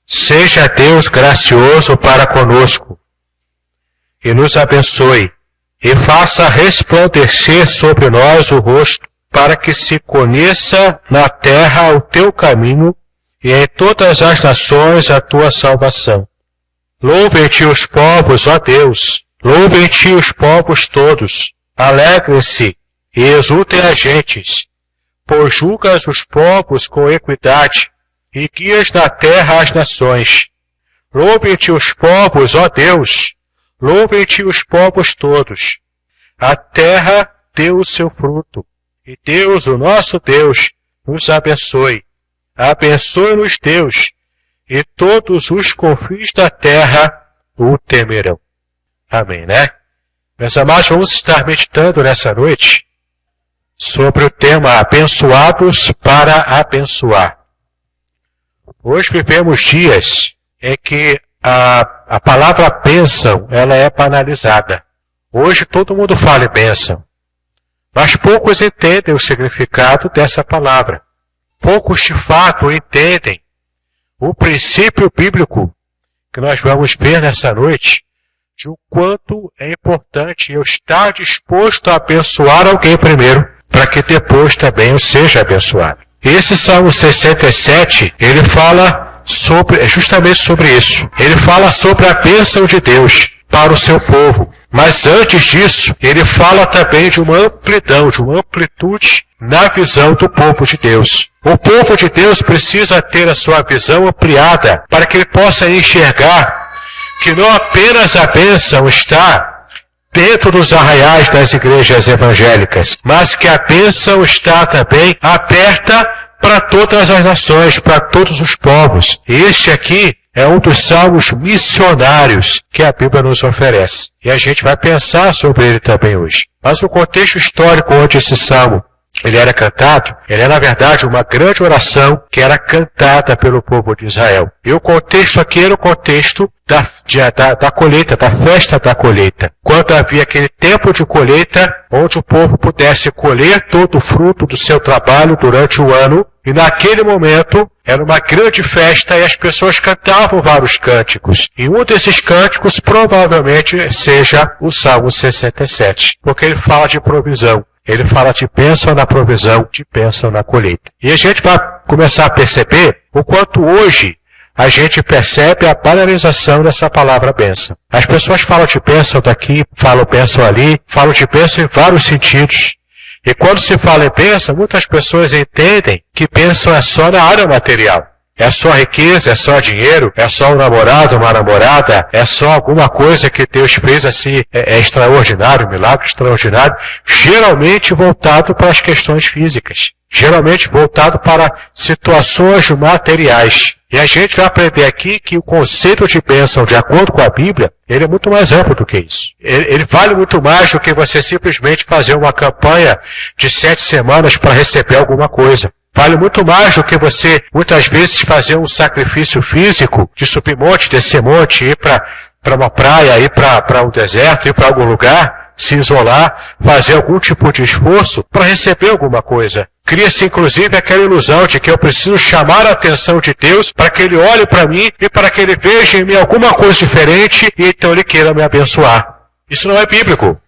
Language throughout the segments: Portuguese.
Seja Deus gracioso para conosco e nos abençoe e faça resplandecer sobre nós o rosto, para que se conheça na terra o teu caminho e em todas as nações a tua salvação. Louvem-te os povos, ó Deus, louvem-te os povos todos, alegrem-se e exultem as gentes, pois julgas os povos com equidade e guias na terra as nações. Louvem-te os povos, ó Deus, louvem-te os povos todos. A terra deu o seu fruto, e Deus, o nosso Deus, nos abençoe. Abençoe-nos, Deus, e todos os confins da terra o temerão. Amém, né? Meus amados, vamos estar meditando nessa noite sobre o tema abençoados para abençoar. Hoje vivemos dias em que a palavra bênção, ela é banalizada. Hoje todo mundo fala em bênção, mas poucos entendem o significado dessa palavra. Poucos de fato entendem o princípio bíblico que nós vamos ver nessa noite, de o quanto é importante eu estar disposto a abençoar alguém primeiro, para que depois também eu seja abençoado. Esse Salmo 67, ele fala justamente sobre isso. Ele fala sobre a bênção de Deus para o seu povo. Mas antes disso, ele fala também de uma amplidão, de uma amplitude na visão do povo de Deus. O povo de Deus precisa ter a sua visão ampliada para que ele possa enxergar que não apenas a bênção está dentro dos arraiais das igrejas evangélicas, mas que a bênção está também aberta para todas as nações, para todos os povos. E este aqui é um dos salmos missionários que a Bíblia nos oferece. E a gente vai pensar sobre ele também hoje. Mas o contexto histórico onde esse salmo ele era cantado, ele é na verdade uma grande oração que era cantada pelo povo de Israel. E o contexto aqui era o contexto da colheita, da festa da colheita. Quando havia aquele tempo de colheita, onde o povo pudesse colher todo o fruto do seu trabalho durante o ano, e naquele momento era uma grande festa e as pessoas cantavam vários cânticos. E um desses cânticos provavelmente seja o Salmo 67, porque ele fala de provisão. Ele fala de bênção na provisão, de bênção na colheita. E a gente vai começar a perceber o quanto hoje a gente percebe a banalização dessa palavra bênção. As pessoas falam de bênção daqui, falam bênção ali, falam de bênção em vários sentidos. E quando se fala em bênção, muitas pessoas entendem que bênção é só na área material. É só riqueza, é só dinheiro, é só um namorado, uma namorada, é só alguma coisa que Deus fez assim, é extraordinário, um milagre extraordinário, geralmente voltado para as questões físicas, geralmente voltado para situações materiais. E a gente vai aprender aqui que o conceito de bênção, de acordo com a Bíblia, ele é muito mais amplo do que isso. Ele vale muito mais do que você simplesmente fazer uma campanha de 7 semanas para receber alguma coisa. Vale muito mais do que você, muitas vezes, fazer um sacrifício físico de subir monte, descer monte, ir para uma praia, ir para um deserto, ir para algum lugar, se isolar, fazer algum tipo de esforço para receber alguma coisa. Cria-se, inclusive, aquela ilusão de que eu preciso chamar a atenção de Deus para que Ele olhe para mim e para que Ele veja em mim alguma coisa diferente e então Ele queira me abençoar. Isso não é bíblico.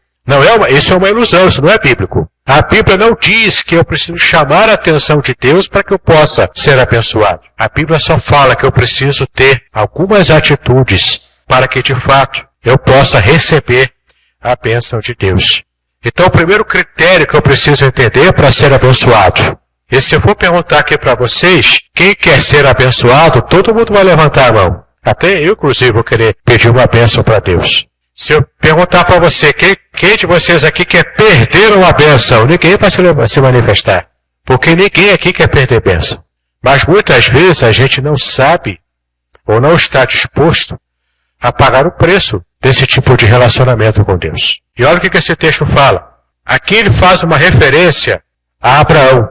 Isso é uma ilusão, isso não é bíblico. A Bíblia não diz que eu preciso chamar a atenção de Deus para que eu possa ser abençoado. A Bíblia só fala que eu preciso ter algumas atitudes para que, de fato, eu possa receber a bênção de Deus. Então, o primeiro critério que eu preciso entender para ser abençoado. E se eu for perguntar aqui para vocês, quem quer ser abençoado, todo mundo vai levantar a mão. Até eu, inclusive, vou querer pedir uma bênção para Deus. Se eu perguntar para você, quem de vocês aqui quer perder uma bênção? Ninguém vai se manifestar. Porque ninguém aqui quer perder bênção. Mas muitas vezes a gente não sabe ou não está disposto a pagar o preço desse tipo de relacionamento com Deus. E olha o que esse texto fala. Aqui ele faz uma referência a Abraão.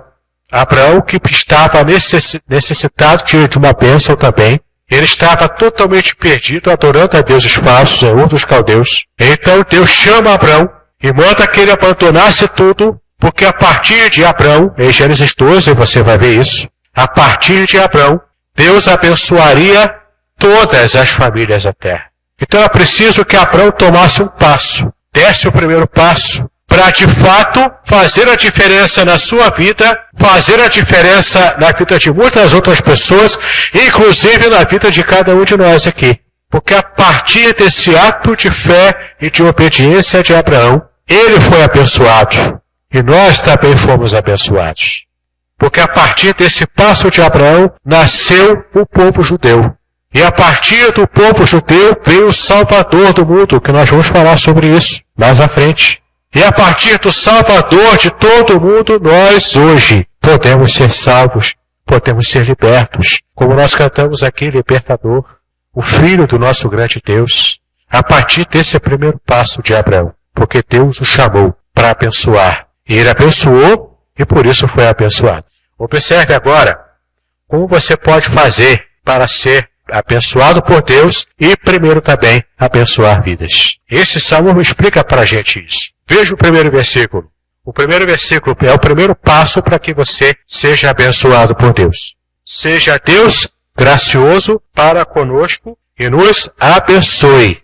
Abraão que estava necessitado de uma bênção também. Ele estava totalmente perdido, adorando a deuses falsos, a Ur dos caldeus. Então Deus chama Abraão e manda que ele abandonasse tudo, porque a partir de Abraão, em Gênesis 12, você vai ver isso, a partir de Abraão, Deus abençoaria todas as famílias da terra. Então é preciso que Abraão tomasse um passo, desse o primeiro passo, para de fato fazer a diferença na sua vida, fazer a diferença na vida de muitas outras pessoas, inclusive na vida de cada um de nós aqui. Porque a partir desse ato de fé e de obediência de Abraão, ele foi abençoado. E nós também fomos abençoados. Porque a partir desse passo de Abraão, nasceu o povo judeu. E a partir do povo judeu veio o Salvador do mundo, que nós vamos falar sobre isso mais à frente. E a partir do Salvador de todo mundo, nós hoje podemos ser salvos, podemos ser libertos. Como nós cantamos aqui, libertador, o Filho do nosso grande Deus. A partir desse primeiro passo de Abraão, porque Deus o chamou para abençoar. E ele abençoou e por isso foi abençoado. Observe agora como você pode fazer para ser abençoado por Deus e primeiro também abençoar vidas. Esse salmo explica para a gente isso. Veja o primeiro versículo. O primeiro versículo é o primeiro passo para que você seja abençoado por Deus. Seja Deus gracioso para conosco e nos abençoe.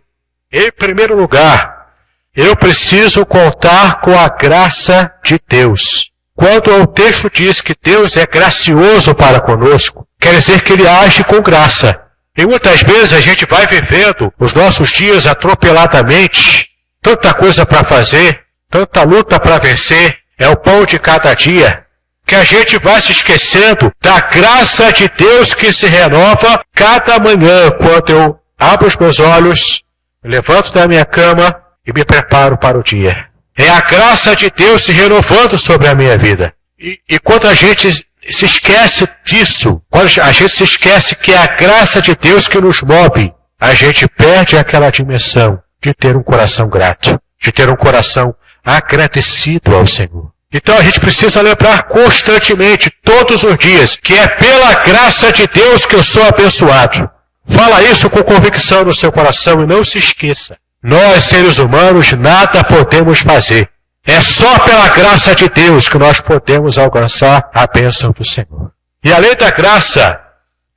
Em primeiro lugar, eu preciso contar com a graça de Deus. Quando o texto diz que Deus é gracioso para conosco, quer dizer que Ele age com graça. E muitas vezes a gente vai vivendo os nossos dias atropeladamente, tanta coisa para fazer, tanta luta para vencer, é o pão de cada dia, que a gente vai se esquecendo da graça de Deus que se renova cada manhã, quando eu abro os meus olhos, me levanto da minha cama e me preparo para o dia. É a graça de Deus se renovando sobre a minha vida. E quando a gente se esquece disso, quando a gente se esquece que é a graça de Deus que nos move, a gente perde aquela dimensão de ter um coração grato, de ter um coração agradecido ao Senhor. Então a gente precisa lembrar constantemente, todos os dias, que é pela graça de Deus que eu sou abençoado. Fala isso com convicção no seu coração e não se esqueça. Nós, seres humanos, nada podemos fazer. É só pela graça de Deus que nós podemos alcançar a bênção do Senhor. E além da graça,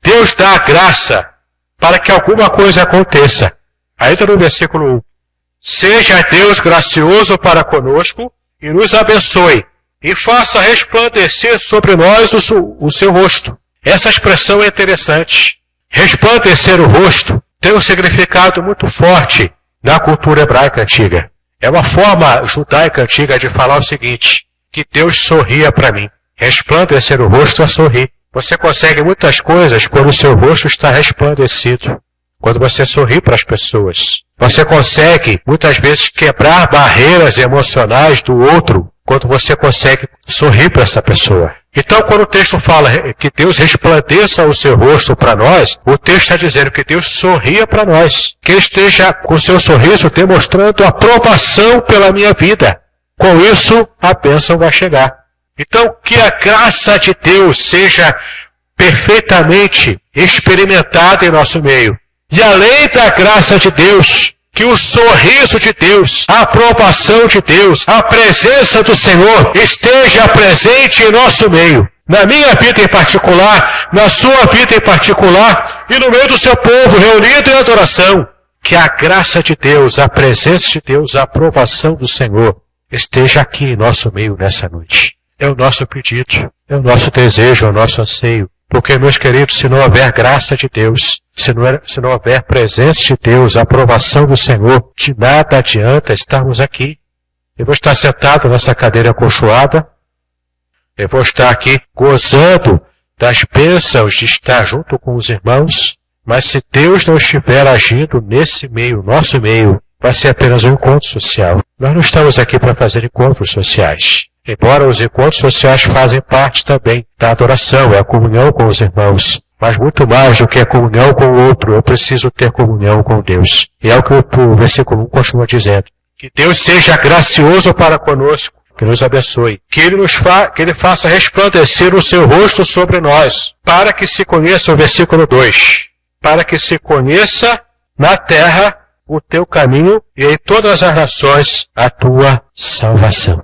Deus dá a graça para que alguma coisa aconteça. Ainda no versículo 1. Seja Deus gracioso para conosco e nos abençoe, e faça resplandecer sobre nós o seu rosto. Essa expressão é interessante. Resplandecer o rosto tem um significado muito forte na cultura hebraica antiga. É uma forma judaica antiga de falar o seguinte, que Deus sorria para mim. Resplandecer o rosto é sorrir. Você consegue muitas coisas quando o seu rosto está resplandecido. Quando você sorri para as pessoas. Você consegue, muitas vezes, quebrar barreiras emocionais do outro quando você consegue sorrir para essa pessoa. Então, quando o texto fala que Deus resplandeça o seu rosto para nós, o texto está dizendo que Deus sorria para nós. Que Ele esteja com o seu sorriso demonstrando aprovação pela minha vida. Com isso, a bênção vai chegar. Então, que a graça de Deus seja perfeitamente experimentada em nosso meio. E além da graça de Deus, que o sorriso de Deus, a aprovação de Deus, a presença do Senhor esteja presente em nosso meio. Na minha vida em particular, na sua vida em particular e no meio do seu povo reunido em adoração. Que a graça de Deus, a presença de Deus, a aprovação do Senhor esteja aqui em nosso meio nessa noite. É o nosso pedido, é o nosso desejo, é o nosso anseio. Porque, meus queridos, se não houver graça de Deus, se não houver presença de Deus, a aprovação do Senhor, de nada adianta estarmos aqui. Eu vou estar sentado nessa cadeira acolchoada, eu vou estar aqui gozando das bênçãos de estar junto com os irmãos, mas se Deus não estiver agindo nesse meio, nosso meio, vai ser apenas um encontro social. Nós não estamos aqui para fazer encontros sociais. Embora os encontros sociais fazem parte também da adoração, é a comunhão com os irmãos. Mas muito mais do que a comunhão com o outro, eu preciso ter comunhão com Deus. E é o que o versículo 1 continua dizendo. Que Deus seja gracioso para conosco, que nos abençoe. Que Ele faça resplandecer o seu rosto sobre nós, para que se conheça, o versículo 2, para que se conheça na terra o teu caminho e em todas as nações a tua salvação.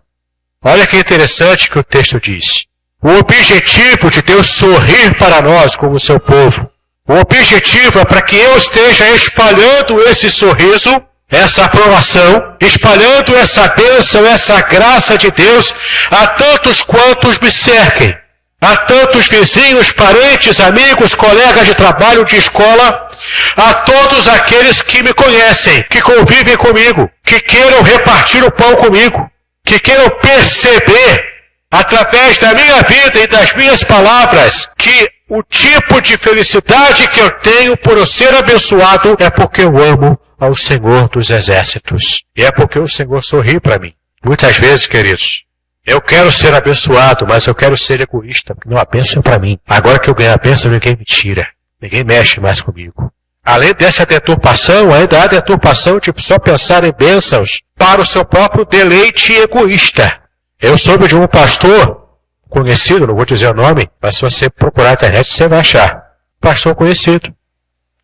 Olha que interessante que o texto diz. O objetivo de Deus sorrir para nós como seu povo O objetivo é para que eu esteja espalhando esse sorriso, essa aprovação, espalhando essa bênção, essa graça de Deus a tantos quantos me cerquem, a tantos vizinhos, parentes, amigos, colegas de trabalho, de escola, a todos aqueles que me conhecem, que convivem comigo, que queiram repartir o pão comigo, que queiram perceber, através da minha vida e das minhas palavras, que o tipo de felicidade que eu tenho por eu ser abençoado é porque eu amo ao Senhor dos Exércitos. E é porque o Senhor sorri para mim. Muitas vezes, queridos, eu quero ser abençoado, mas eu quero ser egoísta, porque não, a bênção é para mim. Agora que eu ganho a bênção, ninguém me tira. Ninguém mexe mais comigo. Além dessa deturpação, ainda há deturpação de só pensar em bênçãos para o seu próprio deleite egoísta. Eu soube de um pastor conhecido, não vou dizer o nome, mas se você procurar na internet você vai achar. Pastor conhecido.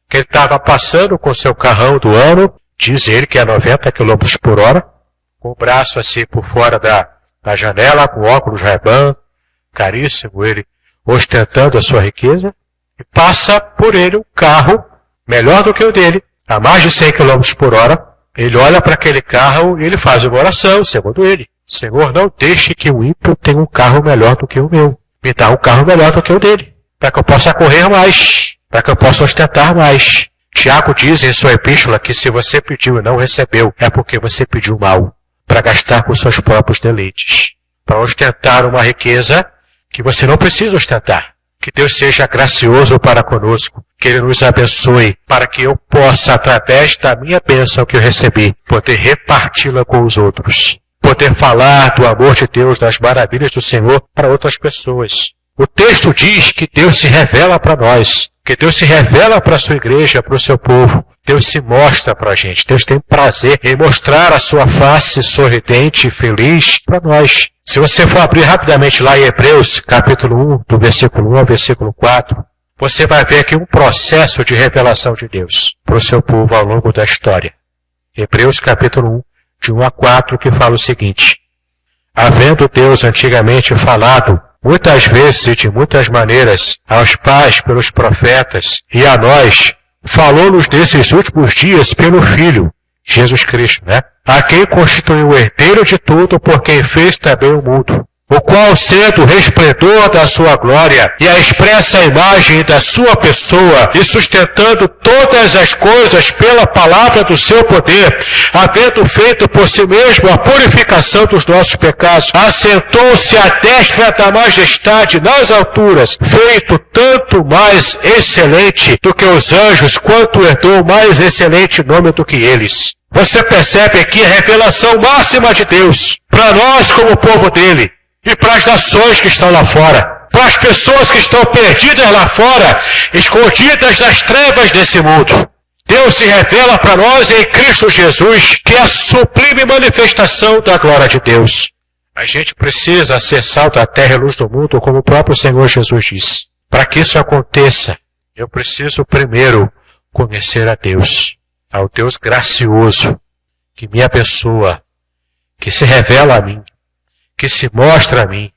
Que ele estava passando com seu carrão do ano, diz ele que é 90 km por hora, com o braço assim por fora da janela, com óculos Ray-Ban, caríssimo, ele ostentando a sua riqueza, e passa por ele um carro melhor do que o dele, a mais de 100 km por hora. Ele olha para aquele carro e ele faz uma oração, segundo ele. Senhor, não deixe que o ímpio tenha um carro melhor do que o meu. Me dá um carro melhor do que o dele, para que eu possa correr mais, para que eu possa ostentar mais. Tiago diz em sua epístola que se você pediu e não recebeu, é porque você pediu mal, para gastar com seus próprios deleites, para ostentar uma riqueza que você não precisa ostentar. Que Deus seja gracioso para conosco, que Ele nos abençoe, para que eu possa, através da minha bênção que eu recebi, poder reparti-la com os outros. Poder falar do amor de Deus, das maravilhas do Senhor para outras pessoas. O texto diz que Deus se revela para nós, que Deus se revela para a sua igreja, para o seu povo. Deus se mostra para a gente. Deus tem prazer em mostrar a sua face sorridente e feliz para nós. Se você for abrir rapidamente lá em Hebreus, capítulo 1, do versículo 1 ao versículo 4, você vai ver aqui um processo de revelação de Deus para o seu povo ao longo da história. Hebreus, capítulo 1, de 1 a 4, que fala o seguinte: havendo Deus antigamente falado, muitas vezes e de muitas maneiras, aos pais pelos profetas, e a nós, falou-nos nesses últimos dias pelo Filho, Jesus Cristo, a quem constituiu o herdeiro de tudo, por quem fez também o mundo, o qual, sendo o resplendor da sua glória e a expressa imagem da sua pessoa, e sustentando todas as coisas pela palavra do seu poder, havendo feito por si mesmo a purificação dos nossos pecados, assentou-se à destra da majestade nas alturas, feito tanto mais excelente do que os anjos, quanto herdou mais excelente nome do que eles. Você percebe aqui a revelação máxima de Deus, para nós como povo dele, e para as nações que estão lá fora, para as pessoas que estão perdidas lá fora, escondidas nas trevas desse mundo. Deus se revela para nós em Cristo Jesus, que é a sublime manifestação da glória de Deus. A gente precisa ser sal da terra e luz do mundo, como o próprio Senhor Jesus disse. Para que isso aconteça, eu preciso primeiro conhecer a Deus, ao Deus gracioso, que me abençoa, que se revela a mim, que se mostra a mim,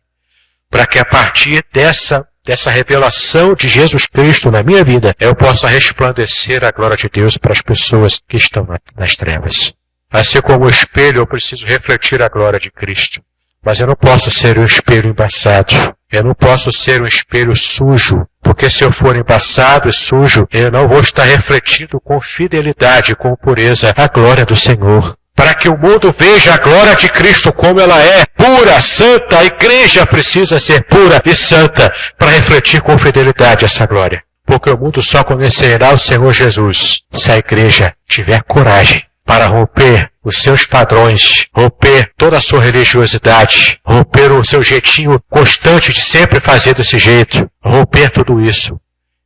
para que a partir dessa revelação de Jesus Cristo na minha vida, eu possa resplandecer a glória de Deus para as pessoas que estão nas trevas. Assim como o espelho, eu preciso refletir a glória de Cristo. Mas eu não posso ser um espelho embaçado. Eu não posso ser um espelho sujo, porque se eu for embaçado e sujo, eu não vou estar refletindo com fidelidade, com pureza, a glória do Senhor. Para que o mundo veja a glória de Cristo como ela é, pura, santa, a igreja precisa ser pura e santa para refletir com fidelidade essa glória. Porque o mundo só conhecerá o Senhor Jesus se a igreja tiver coragem para romper os seus padrões, romper toda a sua religiosidade, romper o seu jeitinho constante de sempre fazer desse jeito, romper tudo isso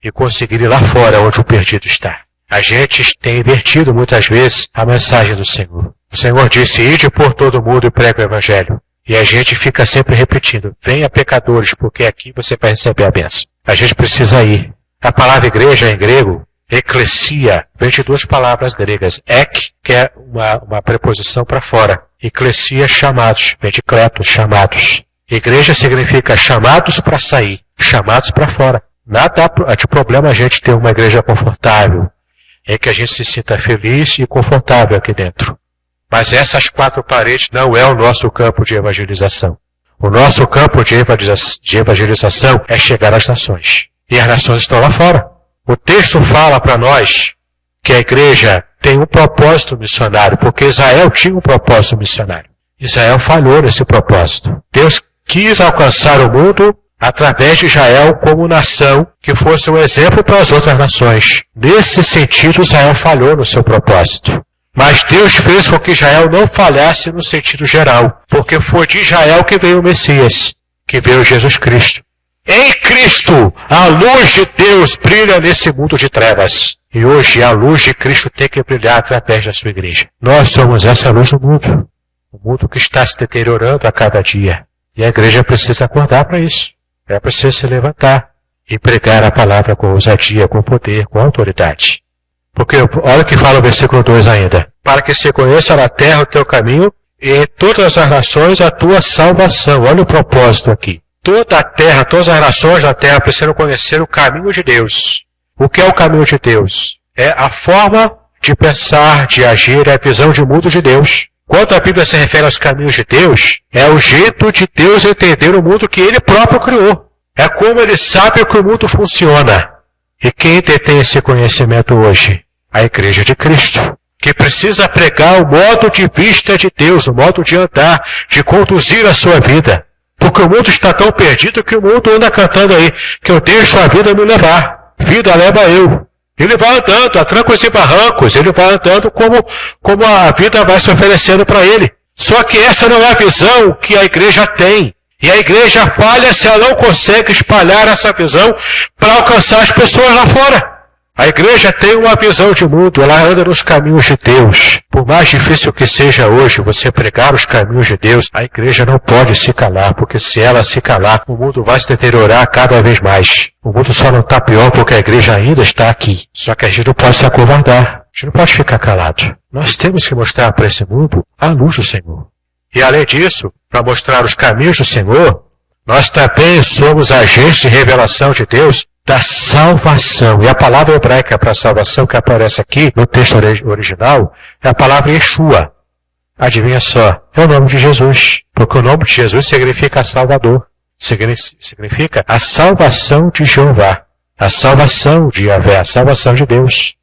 e conseguir ir lá fora onde o perdido está. A gente tem invertido muitas vezes a mensagem do Senhor. O Senhor disse, ide por todo mundo e prega o Evangelho. E a gente fica sempre repetindo, venha pecadores, porque aqui você vai receber a bênção. A gente precisa ir. A palavra igreja em grego, eclesia, vem de duas palavras gregas. Ek, que é uma preposição para fora. Eclesia, chamados, vem de kletos, chamados. Igreja significa chamados para sair, chamados para fora. Nada de problema a gente ter uma igreja confortável, em que a gente se sinta feliz e confortável aqui dentro. Mas essas 4 paredes não é o nosso campo de evangelização. O nosso campo de evangelização é chegar às nações. E as nações estão lá fora. O texto fala para nós que a igreja tem um propósito missionário, porque Israel tinha um propósito missionário. Israel falhou nesse propósito. Deus quis alcançar o mundo através de Israel como nação que fosse um exemplo para as outras nações. Nesse sentido, Israel falhou no seu propósito. Mas Deus fez com que Israel não falhasse no sentido geral, porque foi de Israel que veio o Messias, que veio Jesus Cristo. Em Cristo, a luz de Deus brilha nesse mundo de trevas. E hoje a luz de Cristo tem que brilhar através da sua igreja. Nós somos essa luz do mundo. O mundo que está se deteriorando a cada dia. E a igreja precisa acordar para isso. Ela precisa se levantar e pregar a palavra com ousadia, com poder, com autoridade. Porque olha o que fala o versículo 2 ainda. Para que se conheça na terra o teu caminho e em todas as nações a tua salvação. Olha o propósito aqui. Toda a terra, todas as nações da terra precisam conhecer o caminho de Deus. O que é o caminho de Deus? É a forma de pensar, de agir, é a visão de mundo de Deus. Quando a Bíblia se refere aos caminhos de Deus, é o jeito de Deus entender o mundo que Ele próprio criou. É como Ele sabe que o mundo funciona. E quem detém esse conhecimento hoje? A Igreja de Cristo, que precisa pregar o modo de vista de Deus, o modo de andar, de conduzir a sua vida. Porque o mundo está tão perdido que o mundo anda cantando aí, que eu deixo a vida me levar. Vida leva eu. Ele vai andando a trancos e barrancos, ele vai andando como a vida vai se oferecendo para ele. Só que essa não é a visão que a igreja tem. E a igreja falha se ela não consegue espalhar essa visão para alcançar as pessoas lá fora. A igreja tem uma visão de mundo, ela anda nos caminhos de Deus. Por mais difícil que seja hoje você pregar os caminhos de Deus, a igreja não pode se calar, porque se ela se calar, o mundo vai se deteriorar cada vez mais. O mundo só não está pior porque a igreja ainda está aqui. Só que a gente não pode se acovardar, a gente não pode ficar calado. Nós temos que mostrar para esse mundo a luz do Senhor. E além disso, para mostrar os caminhos do Senhor, nós também somos agentes de revelação de Deus da salvação. E a palavra hebraica para salvação que aparece aqui no texto original é a palavra Yeshua. Adivinha só, é o nome de Jesus. Porque o nome de Jesus significa Salvador. Significa a salvação de Jeová. A salvação de Yahvé, a salvação de Deus.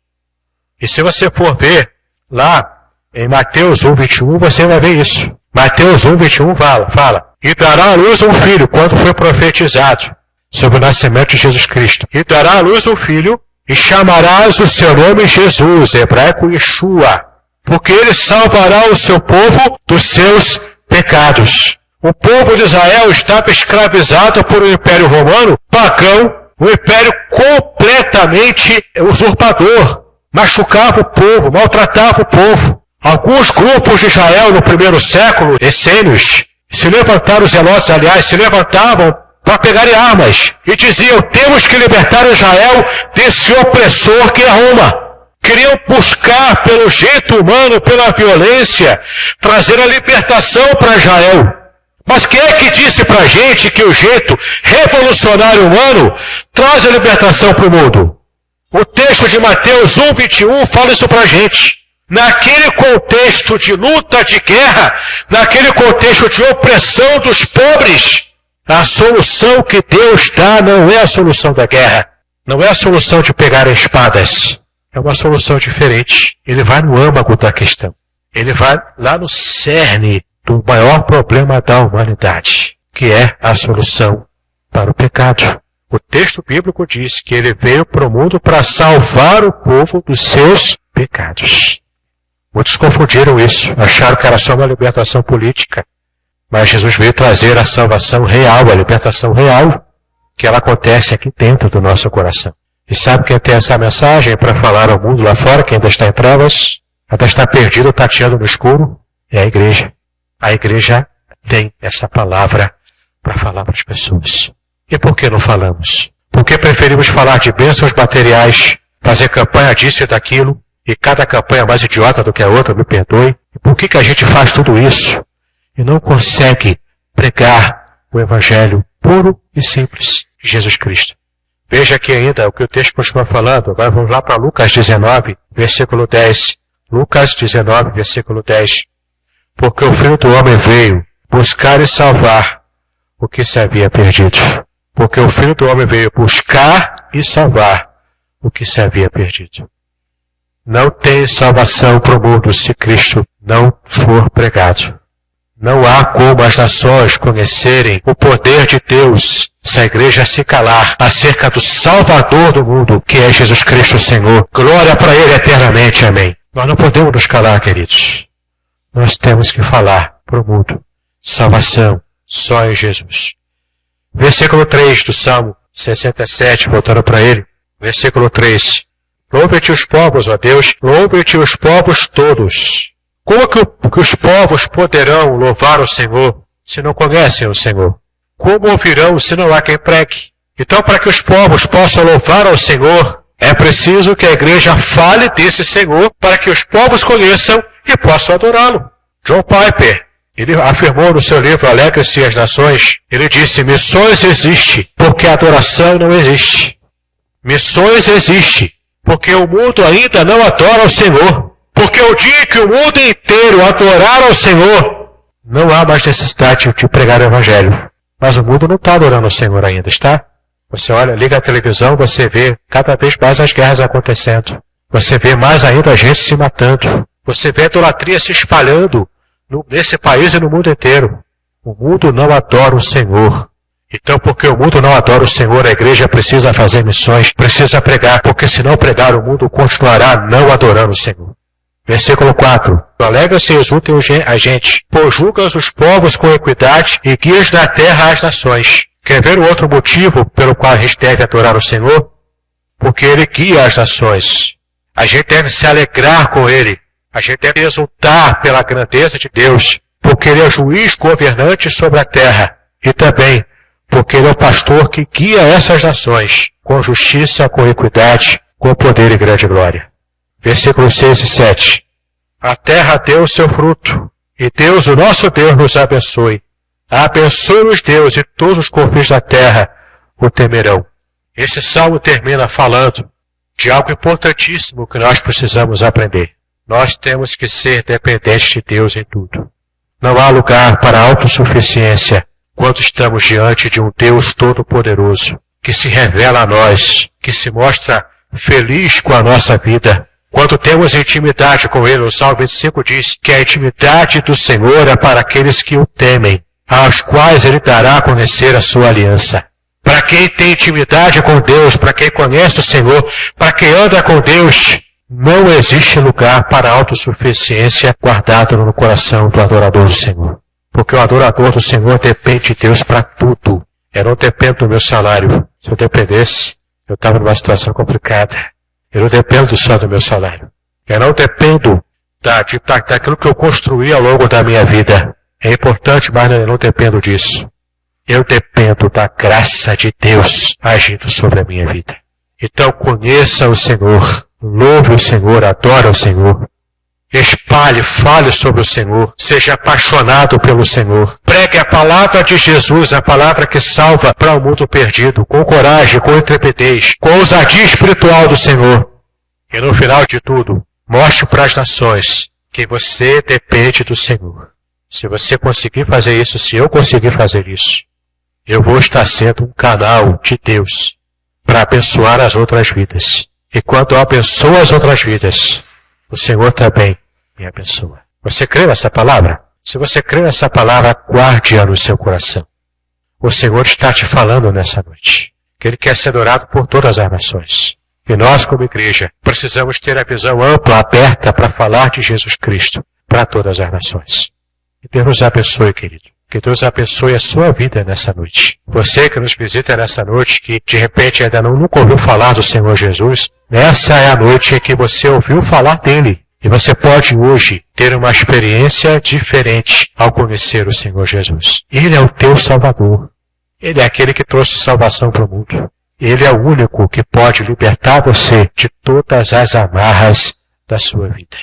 E se você for ver lá em Mateus 1:21, você vai ver isso. Mateus 1:21 fala, e dará à luz um filho, quando foi profetizado sobre o nascimento de Jesus Cristo. E dará à luz um filho, e chamarás o seu nome Jesus, hebraico Yeshua, porque ele salvará o seu povo dos seus pecados. O povo de Israel estava escravizado por um império romano pagão, um império completamente usurpador, machucava o povo, maltratava o povo. Alguns grupos de Israel no primeiro século, essênios, se levantaram, os zelotes, aliás, se levantavam para pegarem armas e diziam, temos que libertar Israel desse opressor que é Roma. Queriam buscar pelo jeito humano, pela violência, trazer a libertação para Israel. Mas quem é que disse para a gente que o jeito revolucionário humano traz a libertação para o mundo? O texto de Mateus 1:21 fala isso para a gente. Naquele contexto de luta, de guerra, naquele contexto de opressão dos pobres, a solução que Deus dá não é a solução da guerra, não é a solução de pegar espadas, é uma solução diferente. Ele vai no âmago da questão, ele vai lá no cerne do maior problema da humanidade, que é a solução para o pecado. O texto bíblico diz que ele veio para o mundo para salvar o povo dos seus pecados. Muitos confundiram isso, acharam que era só uma libertação política. Mas Jesus veio trazer a salvação real, a libertação real, que ela acontece aqui dentro do nosso coração. E sabe quem tem essa mensagem para falar ao mundo lá fora, que ainda está em trevas, ainda está perdido, tateando no escuro? É a igreja. A igreja tem essa palavra para falar para as pessoas. E por que não falamos? Porque preferimos falar de bênçãos materiais, fazer campanha disso e daquilo, e cada campanha mais idiota do que a outra, me perdoe. E por que a gente faz tudo isso e não consegue pregar o evangelho puro e simples de Jesus Cristo? Veja aqui ainda o que o texto continua falando. Agora vamos lá para Lucas 19, versículo 10. Lucas 19, versículo 10. Porque o Filho do Homem veio buscar e salvar o que se havia perdido. Porque o Filho do Homem veio buscar e salvar o que se havia perdido. Não tem salvação para o mundo se Cristo não for pregado. Não há como as nações conhecerem o poder de Deus se a igreja se calar acerca do Salvador do mundo, que é Jesus Cristo Senhor. Glória para Ele eternamente. Amém. Nós não podemos nos calar, queridos. Nós temos que falar para o mundo. Salvação só em Jesus. Versículo 3 do Salmo 67, voltando para ele. Versículo 3. Louve-te os povos, ó Deus, louve-te os povos todos. Como que os povos poderão louvar o Senhor se não conhecem o Senhor? Como ouvirão se não há quem pregue? Então, para que os povos possam louvar ao Senhor, é preciso que a igreja fale desse Senhor para que os povos conheçam e possam adorá-lo. John Piper, ele afirmou no seu livro Alegre-se as Nações, ele disse, missões existe porque a adoração não existe. Missões existe porque o mundo ainda não adora o Senhor. Porque o dia que o mundo inteiro adorar ao Senhor, não há mais necessidade de pregar o Evangelho. Mas o mundo não está adorando o Senhor ainda, está? Você olha, liga a televisão, você vê cada vez mais as guerras acontecendo. Você vê mais ainda a gente se matando. Você vê a idolatria se espalhando nesse país e no mundo inteiro. O mundo não adora o Senhor. Então, porque o mundo não adora o Senhor, a igreja precisa fazer missões, precisa pregar, porque se não pregar, o mundo continuará não adorando o Senhor. Versículo 4. Alegra-se e exultem a gente, pois julgas os povos com equidade e guias da terra as nações. Quer ver o outro motivo pelo qual a gente deve adorar o Senhor? Porque Ele guia as nações. A gente deve se alegrar com Ele. A gente deve exultar pela grandeza de Deus, porque Ele é juiz governante sobre a terra. E também porque Ele é o pastor que guia essas nações com justiça, com equidade, com poder e grande glória. Versículos 6 e 7. A terra deu o seu fruto, e Deus, o nosso Deus, nos abençoe. Abençoe-nos, Deus, e todos os confins da terra o temerão. Esse salmo termina falando de algo importantíssimo que nós precisamos aprender. Nós temos que ser dependentes de Deus em tudo. Não há lugar para autossuficiência quando estamos diante de um Deus todo-poderoso, que se revela a nós, que se mostra feliz com a nossa vida. Quando temos intimidade com Ele, o Salmo 25 diz que a intimidade do Senhor é para aqueles que o temem, aos quais Ele dará a conhecer a sua aliança. Para quem tem intimidade com Deus, para quem conhece o Senhor, para quem anda com Deus, não existe lugar para a autossuficiência guardada no coração do adorador do Senhor. Porque o adorador do Senhor depende de Deus para tudo. Eu não dependo do meu salário. Se eu dependesse, eu estava numa situação complicada. Eu não dependo só do meu salário. Eu não dependo daquilo que eu construí ao longo da minha vida. É importante, mas eu não dependo disso. Eu dependo da graça de Deus agindo sobre a minha vida. Então conheça o Senhor, louve o Senhor, adore o Senhor. Espalhe, fale sobre o Senhor, seja apaixonado pelo Senhor. Pregue a palavra de Jesus, a palavra que salva para o mundo perdido, com coragem, com intrepidez, com ousadia espiritual do Senhor. E no final de tudo, mostre para as nações que você depende do Senhor. Se você conseguir fazer isso, se eu conseguir fazer isso, eu vou estar sendo um canal de Deus para abençoar as outras vidas. E quando eu abençoo as outras vidas, o Senhor também me abençoa. Você crê nessa palavra? Se você crê nessa palavra, guarde-a no seu coração. O Senhor está te falando nessa noite, que Ele quer ser adorado por todas as nações. E nós, como igreja, precisamos ter a visão ampla, aberta, para falar de Jesus Cristo para todas as nações. Que Deus nos abençoe, querido. Que Deus abençoe a sua vida nessa noite. Você que nos visita nessa noite, que de repente ainda nunca ouviu falar do Senhor Jesus, essa é a noite em que você ouviu falar dele. E você pode hoje ter uma experiência diferente ao conhecer o Senhor Jesus. Ele é o teu Salvador. Ele é aquele que trouxe salvação para o mundo. Ele é o único que pode libertar você de todas as amarras da sua vida.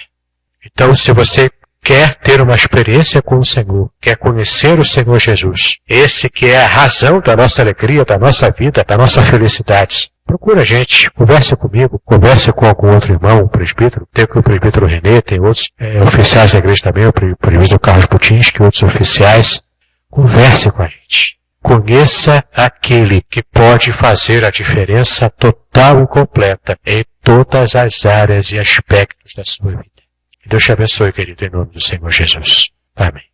Então, se você quer ter uma experiência com o Senhor, quer conhecer o Senhor Jesus, esse que é a razão da nossa alegria, da nossa vida, da nossa felicidade, procura a gente, conversa comigo, conversa com algum outro irmão, presbítero. Tem aqui o presbítero Renê, tem outros oficiais da igreja também, o presbítero Carlos Putinski, outros oficiais. Converse com a gente. Conheça aquele que pode fazer a diferença total e completa em todas as áreas e aspectos da sua vida. Que Deus te abençoe, querido, em nome do Senhor Jesus. Amém.